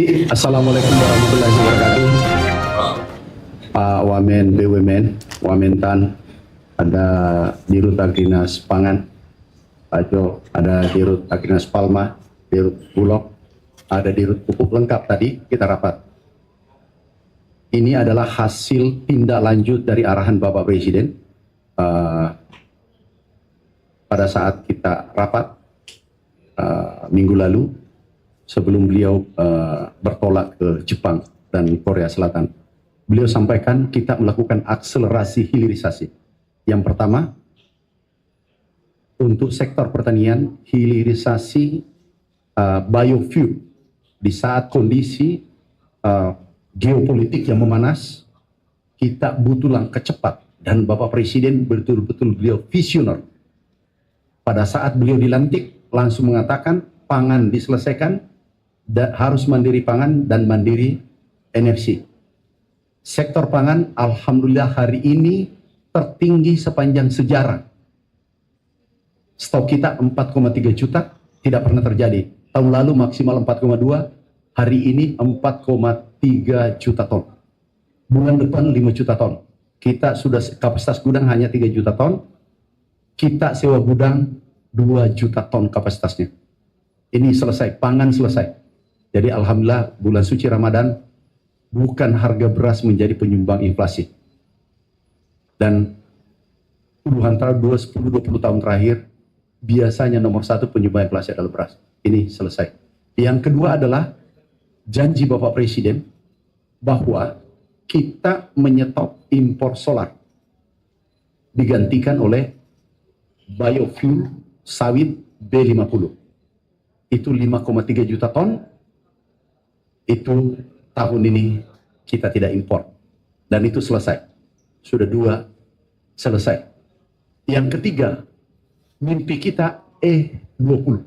Assalamualaikum warahmatullahi wabarakatuh. Pak Wamen BUMN, Wamentan, ada Dirut Agrinas Pangan, Pak Jo, ada Dirut Agrinas Palma, Dirut Bulog, ada Dirut Pupuk Lengkap tadi kita rapat. Ini adalah hasil tindak lanjut dari arahan Bapak Presiden pada saat kita rapat minggu lalu sebelum beliau bertolak ke Jepang dan Korea Selatan. Beliau sampaikan kita melakukan akselerasi hilirisasi. Yang pertama, untuk sektor pertanian, hilirisasi biofuel di saat kondisi geopolitik yang memanas, kita butuh langkah cepat. Dan Bapak Presiden betul-betul beliau visioner. Pada saat beliau dilantik, langsung mengatakan pangan diselesaikan, harus mandiri pangan dan mandiri energi. Sektor pangan alhamdulillah hari ini tertinggi sepanjang sejarah. Stok kita 4,3 juta, tidak pernah terjadi. Tahun lalu maksimal 4,2, hari ini 4,3 juta ton. Bulan depan 5 juta ton. Kita sudah kapasitas gudang hanya 3 juta ton. Kita sewa gudang 2 juta ton kapasitasnya. Ini selesai, pangan selesai. Jadi alhamdulillah bulan suci Ramadan bukan harga beras menjadi penyumbang inflasi. Dan puluhan tahun, 10-20 tahun terakhir, biasanya nomor satu penyumbang inflasi adalah beras. Ini selesai. Yang kedua adalah janji Bapak Presiden bahwa kita menyetop impor solar. Digantikan oleh biofuel sawit B50. Itu 5,3 juta ton. Itu tahun ini kita tidak impor. Dan itu selesai. Sudah 2 selesai. Yang ketiga, mimpi kita E20.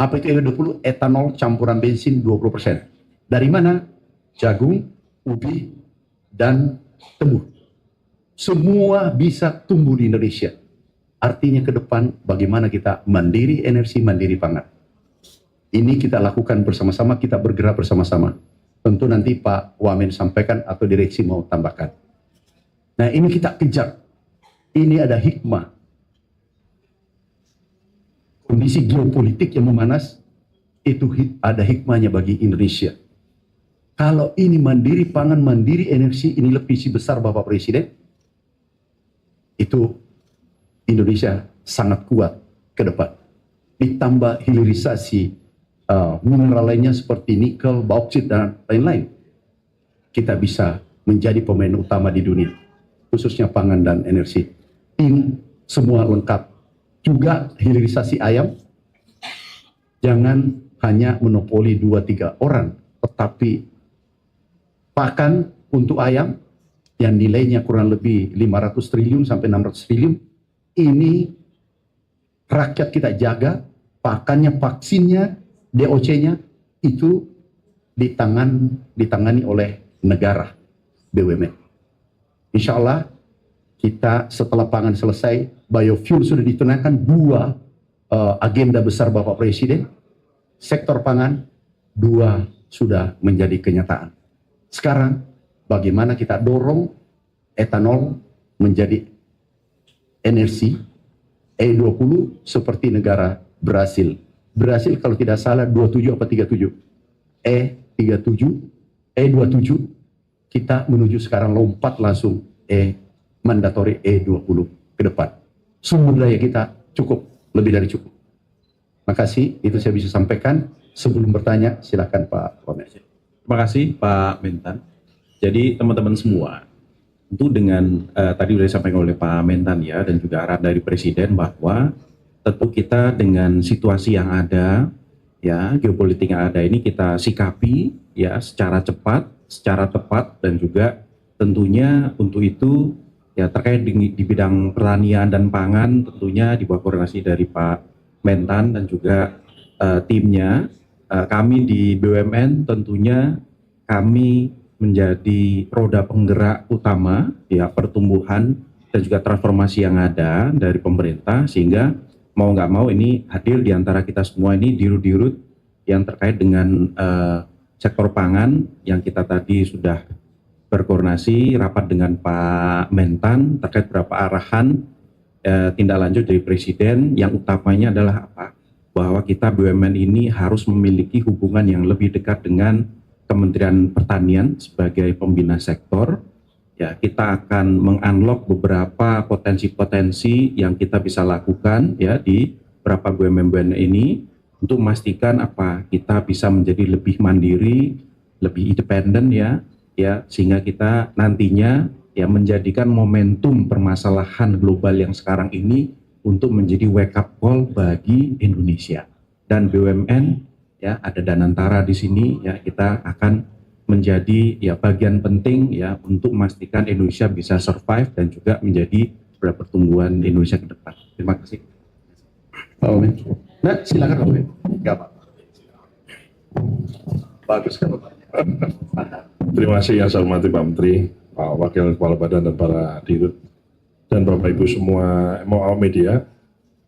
Apa itu E20? Etanol campuran bensin 20%. Dari mana? Jagung, ubi, dan tebu. Semua bisa tumbuh di Indonesia. Artinya ke depan bagaimana kita mandiri energi, mandiri pangan. Ini kita lakukan bersama-sama, kita bergerak bersama-sama. Tentu nanti Pak Wamen sampaikan atau direksi mau tambahkan. Nah ini kita kejar. Ini ada hikmah. Kondisi geopolitik yang memanas, itu ada hikmahnya bagi Indonesia. Kalau ini mandiri pangan, mandiri energi, ini visi besar Bapak Presiden, itu Indonesia sangat kuat ke depan. Ditambah hilirisasi mineral lainnya seperti nikel, bauksit, dan lain-lain. Kita bisa menjadi pemain utama di dunia, khususnya pangan dan energi. Tim semua lengkap. Juga hilirisasi ayam, jangan hanya monopoli 2-3 orang, tetapi pakan untuk ayam yang nilainya kurang lebih 500 triliun sampai 600 triliun, ini rakyat kita jaga, pakannya, vaksinnya, DOC-nya itu ditangani oleh negara, BUMN. Insya Allah kita setelah pangan selesai, biofuel sudah ditunaikan 2 agenda besar Bapak Presiden. Sektor pangan 2 sudah menjadi kenyataan. Sekarang bagaimana kita dorong etanol menjadi energi E20 seperti negara Brasil. Brasil kalau tidak salah 27 apa 37. E37, E27, kita menuju sekarang lompat langsung mandatory E20 ke depan. Sumber daya kita cukup, lebih dari cukup. Makasih, itu saya bisa sampaikan. Sebelum bertanya, silakan Pak Wamen. Terima kasih Pak Mentan. Jadi teman-teman semua, tentu dengan tadi sudah disampaikan oleh Pak Mentan ya, dan juga arahan dari Presiden bahwa tentu kita dengan situasi yang ada, ya geopolitik yang ada ini kita sikapi ya secara cepat, secara tepat, dan juga tentunya untuk itu ya terkait di bidang pertanian dan pangan tentunya di bawah koordinasi dari Pak Mentan dan juga timnya. Kami di BUMN tentunya kami menjadi roda penggerak utama ya pertumbuhan dan juga transformasi yang ada dari pemerintah, sehingga mau nggak mau ini hadir di antara kita semua ini dirut-dirut yang terkait dengan sektor pangan yang kita tadi sudah berkoordinasi rapat dengan Pak Mentan terkait beberapa arahan tindak lanjut dari Presiden, yang utamanya adalah apa? Bahwa kita BUMN ini harus memiliki hubungan yang lebih dekat dengan Kementerian Pertanian sebagai pembina sektor. Ya, kita akan mengunlock beberapa potensi-potensi yang kita bisa lakukan ya di beberapa BUMN ini untuk memastikan apa kita bisa menjadi lebih mandiri, lebih independen ya, sehingga kita nantinya ya menjadikan momentum permasalahan global yang sekarang ini untuk menjadi wake up call bagi Indonesia. Dan BUMN ya, ada Danantara di sini ya, kita akan menjadi ya bagian penting ya untuk memastikan Indonesia bisa survive dan juga menjadi pertumbuhan Indonesia ke depan. Terima kasih. Pak Omen. Nah, silakan Pak Omen. Enggak Pak. Bagus kan Pak. Terima kasih yang saya hormati Pak Menteri, Pak Wakil Kepala Badan dan para dirut dan Bapak Ibu semua awak media.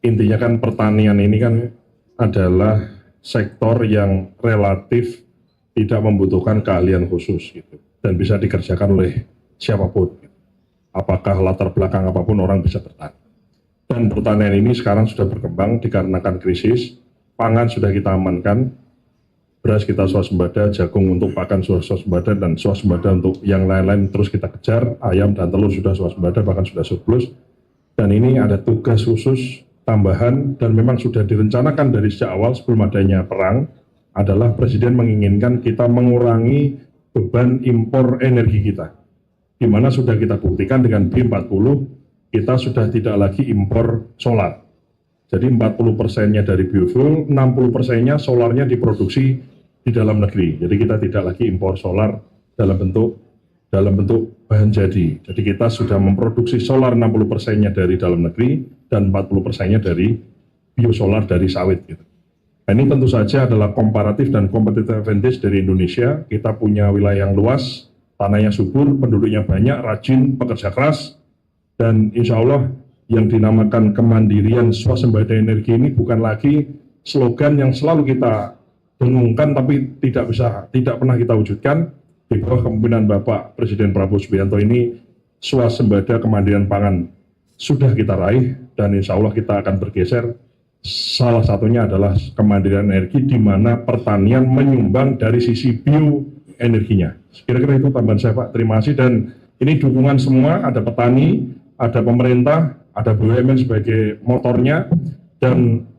Intinya kan pertanian ini kan adalah sektor yang relatif tidak membutuhkan keahlian khusus gitu, dan bisa dikerjakan oleh siapapun. Apakah latar belakang apapun orang bisa bertahan. Dan pertanian ini sekarang sudah berkembang dikarenakan krisis, pangan sudah kita amankan, beras kita swasembada, jagung untuk pakan sudah swasembada, dan swasembada untuk yang lain-lain terus kita kejar, ayam dan telur sudah swasembada, bahkan sudah surplus. Dan ini ada tugas khusus tambahan dan memang sudah direncanakan dari sejak awal sebelum adanya perang, adalah Presiden menginginkan kita mengurangi beban impor energi kita. Di mana sudah kita buktikan dengan B40, kita sudah tidak lagi impor solar. Jadi 40%-nya dari biofuel, 60%-nya solarnya diproduksi di dalam negeri. Jadi kita tidak lagi impor solar dalam bentuk bahan jadi. Jadi kita sudah memproduksi solar 60%-nya dari dalam negeri dan 40%-nya dari biosolar dari sawit gitu. Nah, ini tentu saja adalah komparatif dan competitive advantage dari Indonesia. Kita punya wilayah yang luas, tanahnya subur, penduduknya banyak, rajin, pekerja keras, dan insya Allah yang dinamakan kemandirian swasembada energi ini bukan lagi slogan yang selalu kita dengungkan tapi tidak pernah kita wujudkan. Di bawah kepemimpinan Bapak Presiden Prabowo Subianto ini, swasembada kemandirian pangan sudah kita raih, dan insya Allah kita akan bergeser. Salah satunya adalah kemandirian energi, di mana pertanian menyumbang dari sisi bioenerginya. Kira-kira itu tambahan saya Pak, terima kasih. Dan ini dukungan semua, ada petani, ada pemerintah, ada BUMN sebagai motornya, dan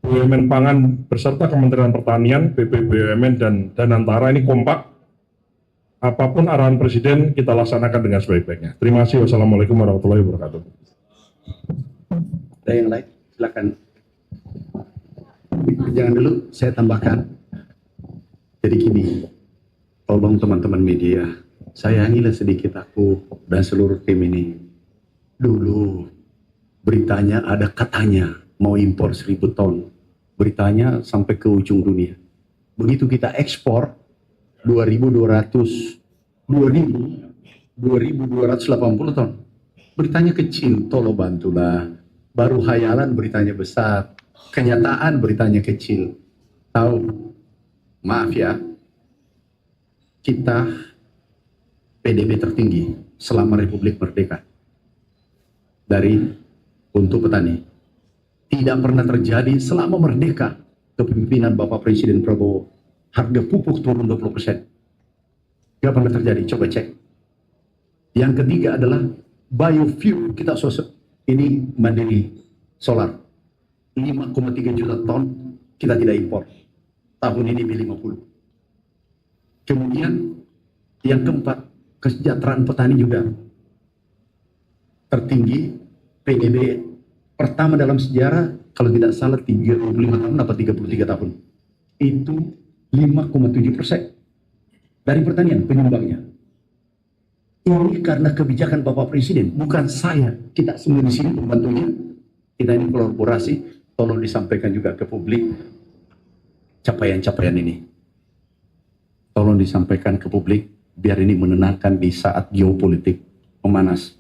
BUMN Pangan beserta Kementerian Pertanian, BP BUMN dan Danantara ini kompak. Apapun arahan Presiden kita laksanakan dengan sebaik-baiknya. Terima kasih. Wassalamualaikum warahmatullahi wabarakatuh. Ada yang lain? Silakan. Jangan dulu, saya tambahkan. Jadi gini, tolong teman-teman media, sayangilah sedikit aku dan seluruh tim ini. Dulu beritanya ada katanya mau impor 1.000 ton. Beritanya sampai ke ujung dunia. Begitu kita ekspor 2.280 ton. Beritanya kecil, tolong bantulah. Baru hayalan beritanya besar, kenyataan beritanya kecil. Tahu, maaf ya, kita PDB tertinggi selama Republik Merdeka untuk petani. Tidak pernah terjadi selama merdeka kepemimpinan Bapak Presiden Prabowo, harga pupuk turun 20%. Gak pernah terjadi, coba cek. Yang ketiga adalah biofuel, kita ini mandiri solar 5,3 juta ton kita tidak impor, tahun ini B50. Kemudian yang keempat, kesejahteraan petani juga tertinggi, PDB pertama dalam sejarah, kalau tidak salah 35 tahun atau 33 tahun, itu 5,7% dari pertanian penyumbangnya. Ini karena kebijakan Bapak Presiden, bukan saya. Kita semua di sini pembantunya. Kita ini kolaborasi, tolong disampaikan juga ke publik capaian-capaian ini. Tolong disampaikan ke publik, biar ini menenangkan di saat geopolitik memanas.